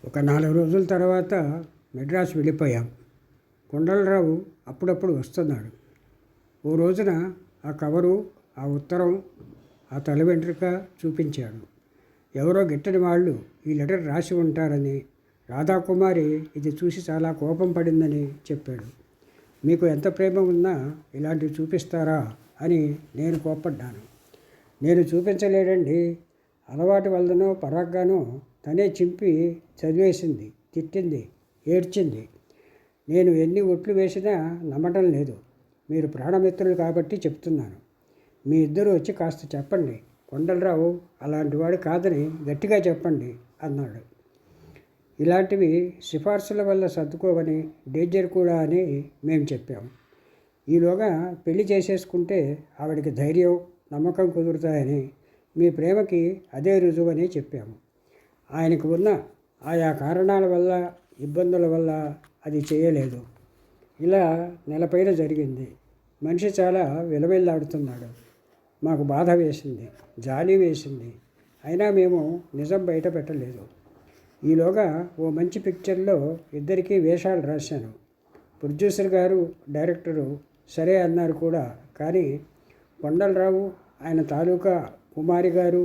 ఒక 4 రోజుల తర్వాత మెడ్రాస్ వెళ్ళిపోయాం. కొండలరావు అప్పుడప్పుడు వస్తున్నాడు. ఓ రోజున ఆ కవరు, ఆ ఉత్తరం, ఆ తల వెంట్రుక చూపించాడు. ఎవరో గిట్టని వాళ్ళు ఈ లెటర్ రాసి ఉంటారని, రాధాకుమారి ఇది చూసి చాలా కోపం పడిందని చెప్పాడు. మీకు ఎంత ప్రేమ ఉన్నా ఇలాంటివి చూపిస్తారా అని నేను కోప్పడ్డాను. నేను చూపించలేడండి, అలవాటు వల్లనో పరాగ్గానో తనే చింపి చదివేసింది, తిట్టింది, ఏడ్చింది. నేను ఎన్ని ఒట్లు వేసినా నమ్మటం లేదు. మీరు ప్రాణమిత్రులు కాబట్టి చెప్తున్నాను. మీ ఇద్దరు వచ్చి కాస్త చెప్పండి, కొండలరావు అలాంటి వాడు కాదని గట్టిగా చెప్పండి అన్నాడు. ఇలాంటివి సిఫార్సుల వల్ల సర్దుకోవని, డేంజర్ కూడా అని మేము చెప్పాము. ఈలోగా పెళ్లి చేసేసుకుంటే ఆవిడకి ధైర్యం, నమ్మకం కుదురుతాయని, మీ ప్రేమకి అదే రుజువని చెప్పాము. ఆయనకు ఉన్న ఆయా కారణాల వల్ల, ఇబ్బందుల వల్ల అది చేయలేదు. ఇలా నెలపైన జరిగింది. మనిషి చాలా విలవిల్లాడుతున్నాడు. మాకు బాధ వేసింది, జాలి వేసింది. అయినా మేము నిజం బయట పెట్టలేదు. ఈలోగా ఓ మంచి పిక్చర్లో ఇద్దరికీ వేషాలు రాశాను. ప్రొడ్యూసర్ గారు, డైరెక్టరు సరే అన్నారు కూడా. కానీ కొండలరావు, ఆయన తాలూకా కుమారి గారు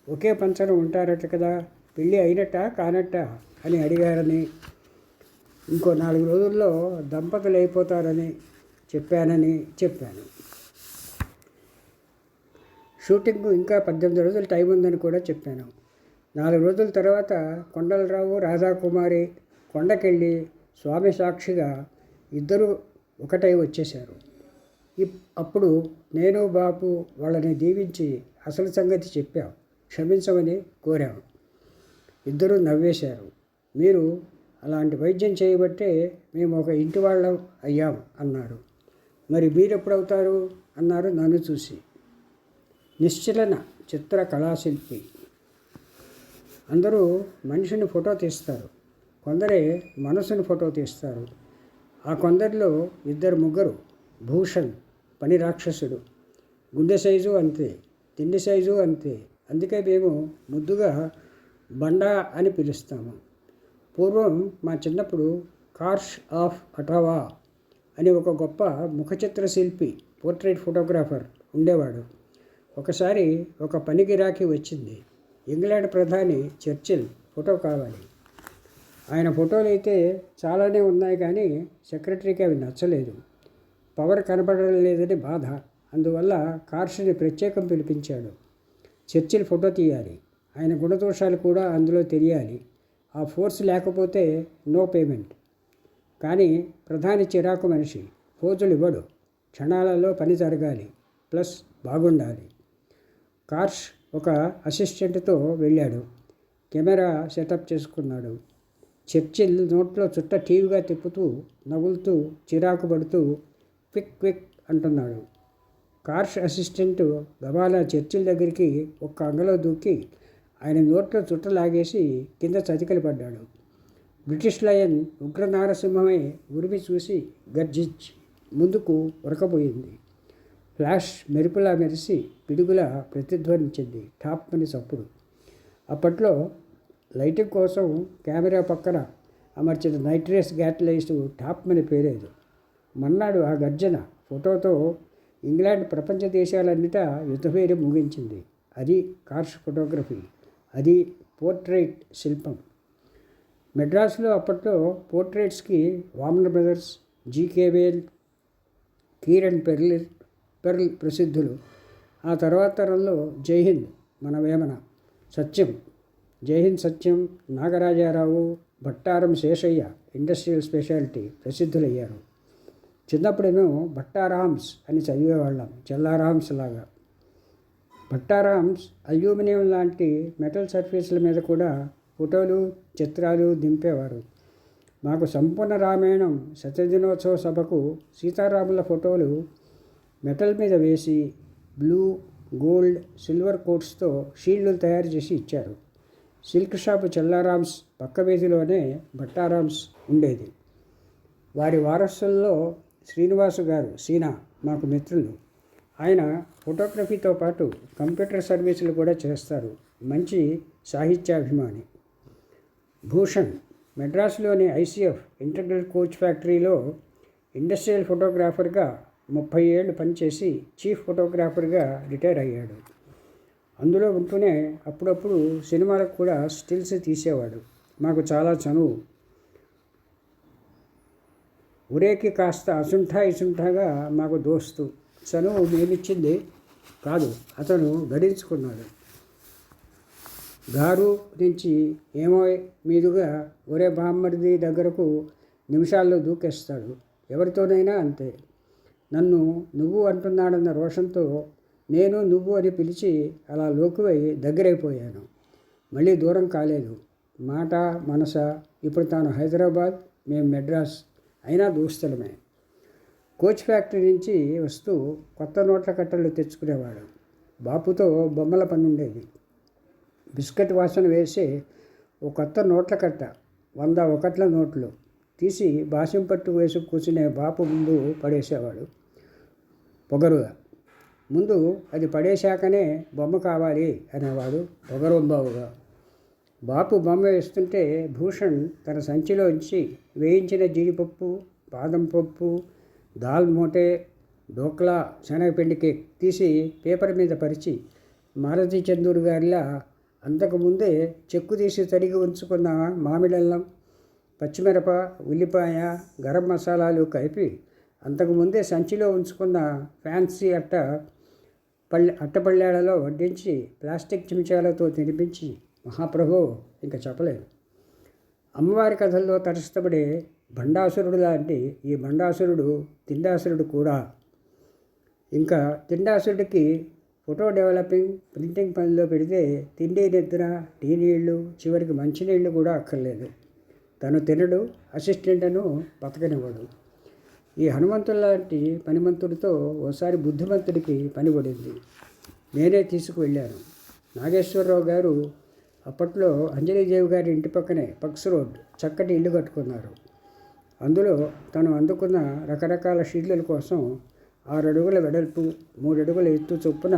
ఒకే పంచన ఉంటారట కదా, పెళ్ళి అయినట్టా కానట్టా అని అడిగారని, ఇంకో 4 రోజుల్లో దంపతులు అయిపోతారని చెప్పాను. షూటింగ్ ఇంకా 18 రోజులు టైం ఉందని కూడా చెప్పాను. 4 రోజుల తర్వాత కొండలరావు, రాధాకుమారి కొండకెళ్ళి స్వామి సాక్షిగా ఇద్దరూ ఒకటై వచ్చేశారు. అప్పుడు నేను, బాపు వాళ్ళని దీవించి అసలు సంగతి చెప్పాం, క్షమించమని కోరాం. ఇద్దరూ నవ్వేశారు. మీరు అలాంటి వైద్యం చేయబట్టే మేము ఒక ఇంటి వాళ్ళం అయ్యాం అన్నారు. మరి మీరెప్పుడవుతారు అన్నారు నన్ను చూసి. నిశ్చలన చిత్ర కళాశిల్పి. అందరూ మనిషిని ఫోటో తీస్తారు, కొందరే మనసుని ఫోటో తీస్తారు. ఆ కొందరిలో 2-3 భూషణ్ పని రాక్షసుడు. గుండె సైజు అంతే, తిండి సైజు అంతే. అందుకే మేము ముద్దుగా బండా అని పిలుస్తాము. పూర్వం మా చిన్నప్పుడు కార్ష్ ఆఫ్ అటావా అని ఒక గొప్ప ముఖచిత్ర శిల్పి, పోర్ట్రైట్ ఫోటోగ్రాఫర్ ఉండేవాడు. ఒకసారి ఒక పని గిరాకీ వచ్చింది. ఇంగ్లాండ్ ప్రధాని చర్చిల్ ఫోటో కావాలి. ఆయన ఫోటోలు అయితే చాలానే ఉన్నాయి, కానీ సెక్రటరీకి అవి నచ్చలేదు. పవర్ కనపడడం లేదని బాధ. అందువల్ల కార్ష్ని ప్రత్యేకం పిలిపించాడు. చర్చిల్ ఫోటో తీయాలి, ఆయన గుణదోషాలు కూడా అందులో తెలియాలి. ఆ ఫోర్స్ లేకపోతే నో పేమెంట్. కానీ ప్రధాని చిరాకు మనిషి, ఫోజులు ఇవ్వడు. క్షణాలలో పని జరగాలి, ప్లస్ బాగుండాలి. కార్ష్ ఒక అసిస్టెంట్తో వెళ్ళాడు. కెమెరా సెటప్ చేసుకున్నాడు. చర్చిల్ నోట్లో చుట్ట టీవీగా తిప్పుతూ, నవ్వులుతూ, చిరాకు పడుతూ క్విక్ క్విక్ అంటున్నాడు. కార్ష్ అసిస్టెంటు గబాలా చర్చిల్ దగ్గరికి ఒక్క అంగలో దూకి ఆయన నోట్లో చుట్ట లాగేసి కింద చతికిలి పడ్డాడు. బ్రిటిష్ లయన్ ఉగ్ర నారసింహమై ఉరిమి చూసి గర్జించి ముందుకు ఉరకపోయింది. ఫ్లాష్ మెరుపులా మెరిసి పిడుగులా ప్రతిధ్వనించింది టాప్మని చప్పుడు. అప్పట్లో లైటింగ్ కోసం కెమెరా పక్కన అమర్చిన నైట్రేస్ గ్యాట్లైట్స్ టాప్మని పేరేదు. మన్నాడు ఆ గర్జన ఫోటోతో ఇంగ్లాండ్ ప్రపంచ దేశాలన్నిటా యుద్ధభేరి ముగించింది. అది కార్ష్ ఫోటోగ్రఫీ, అది పోర్ట్రైట్ శిల్పం. మెడ్రాస్లో అప్పట్లో పోర్ట్రైట్స్కి వామన్ బ్రదర్స్, జీకే వేల్, కీరన్ పెర్ల్ ప్రసిద్ధులు. ఆ తర్వాత తరంలో జైహింద్, మన వేమన, సత్యం, జైహింద్ సత్యం, నాగరాజారావు, భట్టారం శేషయ్య ఇండస్ట్రియల్ స్పెషాలిటీ ప్రసిద్ధులయ్యారు. చిన్నప్పుడేమో భట్టారామ్స్ అని చదివేవాళ్ళం, చెల్లారామ్స్ లాగా. భట్టారామ్స్ అల్యూమినియం లాంటి మెటల్ సర్ఫేస్ల మీద కూడా ఫోటోలు, చిత్రాలు దింపేవారు. మాకు సంపూర్ణ రామాయణం శతదినోత్సవ సభకు సీతారాముల ఫోటోలు మెటల్ మీద వేసి బ్లూ, గోల్డ్, సిల్వర్ కోట్స్తో షీల్డ్లు తయారు చేసి ఇచ్చారు. సిల్క్ షాపు చెల్లారామ్స్ పక్క వీధిలోనే భట్టారామ్స్ ఉండేది. వారి వారసుల్లో శ్రీనివాసు గారు, సీనా మాకు మిత్రులు. ఆయన ఫోటోగ్రఫీతో పాటు కంప్యూటర్ సర్వీసులు కూడా చేస్తారు. మంచి సాహిత్యాభిమాని. భూషణ్ మెడ్రాస్లోని ఐసీఎఫ్ ఇంటగ్రల్ కోచ్ ఫ్యాక్టరీలో ఇండస్ట్రియల్ ఫోటోగ్రాఫర్గా 30 ఏళ్ళు పనిచేసి చీఫ్ ఫోటోగ్రాఫర్గా రిటైర్ అయ్యాడు. అందులో ఉంటూనే అప్పుడప్పుడు సినిమాలకు కూడా స్టిల్స్ తీసేవాడు. మాకు చాలా చనువు. ఊరేకి కాస్త ఇసుంఠాగా మాకు దోస్తు. చనువు మేమిచ్చింది కాదు, అతను గడించుకున్నాడు. గారు నుంచి ఏమో మీదుగా ఒరే బామ్మర్ది దగ్గరకు నిమిషాల్లో దూకేస్తాడు. ఎవరితోనైనా అంతే. నన్ను నువ్వు అంటున్నాడన్న రోషంతో నేను నువ్వు అని పిలిచి అలా లోకువై దగ్గరైపోయాను. మళ్ళీ దూరం కాలేదు. మాట మనస. ఇప్పుడు తాను హైదరాబాద్, మేము మెడ్రాస్, అయినా దోస్తులమే. కోచ్ ఫ్యాక్టరీ నుంచి వస్తూ కొత్త నోట్ల కట్టలు తెచ్చుకునేవాడు. బాపుతో బొమ్మల పని ఉండేది. బిస్కెట్ వాసన వేసి ఓ కొత్త నోట్ల కట్ట, 100 ఒకట్ల నోట్లు తీసి బాసిం పట్టు వేసి కూర్చునే బాపు ముందు పడేసేవాడు పొగరుగా. ముందు అది పడేశాకనే బొమ్మ కావాలి అనేవాడు పొగరొంబావుగా. బాపు బొమ్మ వేస్తుంటే భూషణ్ తన సంచిలోంచి వేయించిన జీడిపప్పు, బాదం పప్పు, దాల్ మోటే, డోక్లా, శనగపిండి కేక్ తీసి పేపర్ మీద పరిచి మారుతి చందూరు గారిలా అంతకుముందే చెక్కు తీసి తరిగి ఉంచుకున్న మామిడల్లం, పచ్చిమిరప, ఉల్లిపాయ, గరం మసాలాలు కలిపి అంతకుముందే సంచిలో ఉంచుకున్న ఫ్యాన్సీ అట్టపళ్ళేళ్లలో వడ్డించి ప్లాస్టిక్ చెంచాలతో తినిపించి మహాప్రభు ఇంకా చెప్పలేదు. అమ్మవారి కథల్లో తరస్తపడే భండాసురుడు లాంటి ఈ భండాసురుడు తిండాసురుడు కూడా. ఇంకా తిండాసురుడికి ఫోటో డెవలపింగ్, ప్రింటింగ్ పనిలో పెడితే తిండి, నిద్ర, టీ నీళ్లు, చివరికి మంచినీళ్ళు కూడా అక్కర్లేదు. తను తినడు, అసిస్టెంట్ను బతకనివ్వడు. ఈ హనుమంతుల్లాంటి పనిమంతుడితో ఓసారి బుద్ధిమంతుడికి పని పడింది. నేనే తీసుకువెళ్ళాను. నాగేశ్వరరావు గారు అప్పట్లో అంజలీదేవి గారి ఇంటి పక్కనే పక్స్ రోడ్ చక్కటి ఇల్లు కట్టుకున్నారు. అందులో తను అందుకున్న రకరకాల షీట్ల కోసం 6 అడుగుల వెడల్పు, 3 అడుగుల ఎత్తు చొప్పున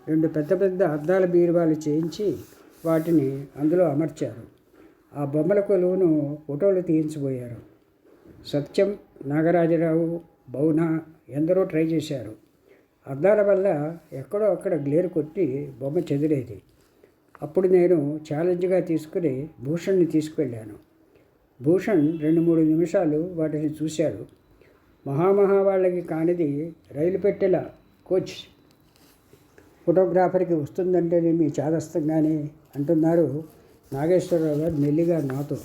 2 పెద్ద అద్దాల బీరువాలు చేయించి వాటిని అందులో అమర్చారు. ఆ బొమ్మల కొలువును ఫోటోలు తీయించబోయారు. సత్యం, నాగరాజరావు, బౌన ఎందరో ట్రై చేశారు. అద్దాల వల్ల ఎక్కడో అక్కడ గ్లేరు కొట్టి బొమ్మ చెదిరేది. అప్పుడు నేను ఛాలెంజ్గా తీసుకుని భూషణ్ని తీసుకువెళ్ళాను. భూషణ్ 2-3 నిమిషాలు వాటిని చూశాడు. వాళ్ళకి కానిది రైలు పెట్టెల కోచ్ ఫోటోగ్రాఫర్కి వస్తుందంటేనే మీ చాదస్తంగానే అంటున్నారు నాగేశ్వరరావు గారు మెల్లిగా నాతో.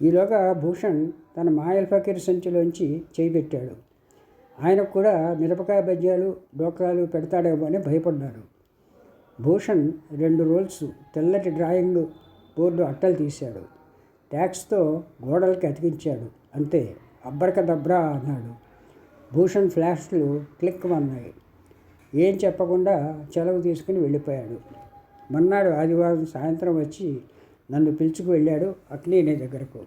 ఈలోగా భూషణ్ తన మాయల్ ఫకీర్ సంచిలోంచి చేయి పెట్టాడు. ఆయనకు కూడా మిరపకాయ బజ్జాలు, డోక్రాలు పెడతాడేమో అని భయపడ్డాడు. భూషణ్ 2 రోల్స్ తెల్లటి డ్రాయింగ్ బోర్డు అట్టలు తీశాడు. ట్యాక్స్తో గోడలకి అతికించాడు. అంతే, అబ్బరక దబ్రా అన్నాడు. భూషణ్ ఫ్లాష్లు క్లిక్ అన్నాయి. ఏం చెప్పకుండా సెలవు తీసుకుని వెళ్ళిపోయాడు. మర్నాడు ఆదివారం సాయంత్రం వచ్చి నన్ను పిలుచుకు వెళ్ళాడు అక్లీనే దగ్గరకు.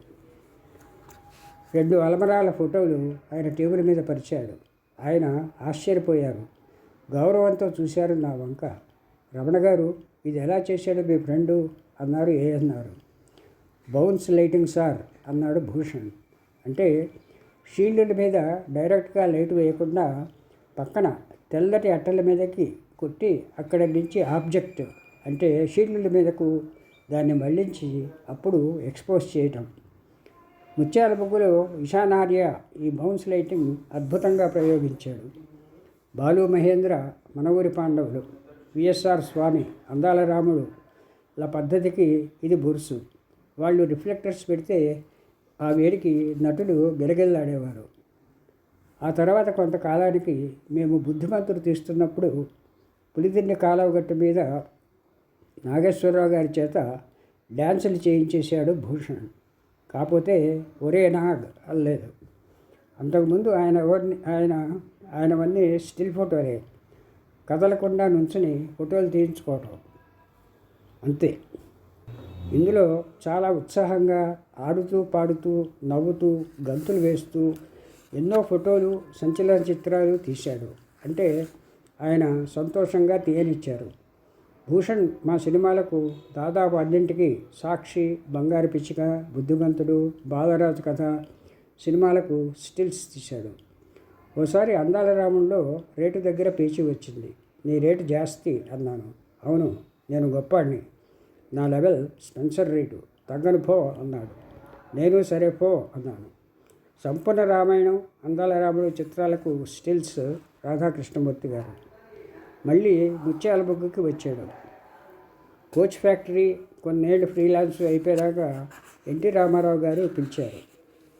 2 అలమరాల ఫోటోలు ఆయన టేబుల్ మీద పరిచాడు. ఆయన ఆశ్చర్యపోయారు. గౌరవంతో చూశారు నా వంక. రమణ గారు, ఇది ఎలా చేశాడు మీ ఫ్రెండు అన్నారు. అన్నారు. బౌన్స్ లైటింగ్ సార్ అన్నాడు భూషణ్. అంటే షీల్డ్ మీద డైరెక్ట్గా లైట్ వేయకుండా పక్కన తెల్లటి అట్టల మీదకి కొట్టి అక్కడ నుంచి ఆబ్జెక్ట్ అంటే షీల్డ్ మీదకు దాన్ని మళ్లించి అప్పుడు ఎక్స్పోజ్ చేయటం. ముత్యాల బొగ్గులో ఈశానార్య ఈ బౌన్స్ లైటింగ్ అద్భుతంగా ప్రయోగించాడు. బాలు మహేంద్ర, మన ఊరి పాండవులు, విఎస్ఆర్ స్వామి, అందాల రాముడు ల పద్ధతికి ఇది బురుసు. వాళ్ళు రిఫ్లెక్టర్స్ పెడితే ఆ వేడికి నటులు గిలగిల్లాడేవారు. ఆ తర్వాత కొంతకాలానికి మేము బుద్ధిమంతులు తీస్తున్నప్పుడు పులిదిన్నె కాలువగట్టు మీద నాగేశ్వరరావు గారి చేత డ్యాన్సులు చేయించేశాడు భూషణ్. కాకపోతే ఒరే నాగ్ అనలేదు. అంతకుముందు ఆయనవన్నీ స్టిల్ ఫోటోలే. కదలకుండా నుంచుని ఫోటోలు తీయించుకోవటం అంతే. ఇందులో చాలా ఉత్సాహంగా ఆడుతూ పాడుతూ నవ్వుతూ గంతులు వేస్తూ ఎన్నో ఫోటోలు, సంచలన చిత్రాలు తీశాడు. అంటే ఆయన సంతోషంగా తీయనిచ్చారు. భూషణ్ మా సినిమాలకు దాదాపు అన్నింటికి సాక్షి, బంగారు పిచ్చిక, బుద్ధిమంతుడు, బాలరాజు కథ సినిమాలకు స్టిల్స్ తీశాడు. ఓసారి అందాల రాముల్లో రేటు దగ్గర పేచీ వచ్చింది. నీ రేటు జాస్తి అన్నాను. అవును, నేను గొప్పాడిని, నా లెవెల్ స్పెన్సర్ రేటు, తగ్గను పో అన్నాడు. నేను సరే పో అన్నాను. సంపూర్ణ రామాయణం, అందాల రాముడు చిత్రాలకు స్టిల్స్ రాధాకృష్ణమూర్తి గారు. మళ్ళీ ముత్యాల బొగ్గుకి వచ్చాడు. కోచ్ ఫ్యాక్టరీ కొన్నేళ్ళు ఫ్రీలాన్స్ అయిపోయాక ఎన్టీ రామారావు గారు పిలిచారు.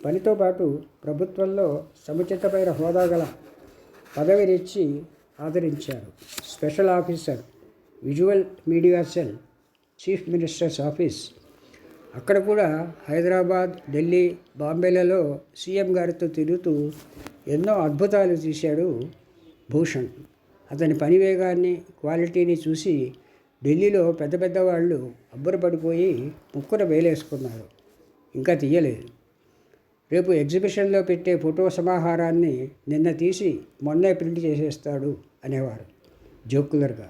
పనితో పాటు ప్రభుత్వంలో సముచితమైన హోదా గల పదవినిచ్చి ఆదరించారు. Special officer, visual media cell, chief ministers office. అక్కడ కూడా హైదరాబాద్, ఢిల్లీ, బాంబేలలో సీఎం గారితో తిరుగుతూ ఎన్నో అద్భుతాలు తీశాడు భూషణ్. అతని పని వేగాన్ని, క్వాలిటీని చూసి ఢిల్లీలో పెద్ద పెద్ద వాళ్ళు అబ్బురపడిపోయి ముక్కున వేలేసుకున్నారు. ఇంకా తీయలేదు. రేపు ఎగ్జిబిషన్లో పెట్టే ఫోటో సమాహారాన్ని నిన్న తీసి మొన్నే ప్రింట్ చేసేస్తాడు అనేవారు జోకులర్గా.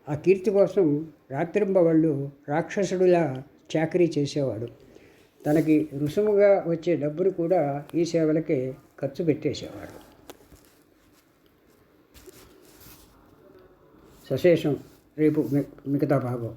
ఆ కీర్తి కోసం రాత్రింబవళ్ళు రాక్షసుడిలా చాకరీ చేసేవాడు. తనకి రుసుముగా వచ్చే డబ్బును కూడా ఈ సేవలకే ఖర్చు పెట్టేసేవాడు. సశేషం రేపు మిగతా భాగం.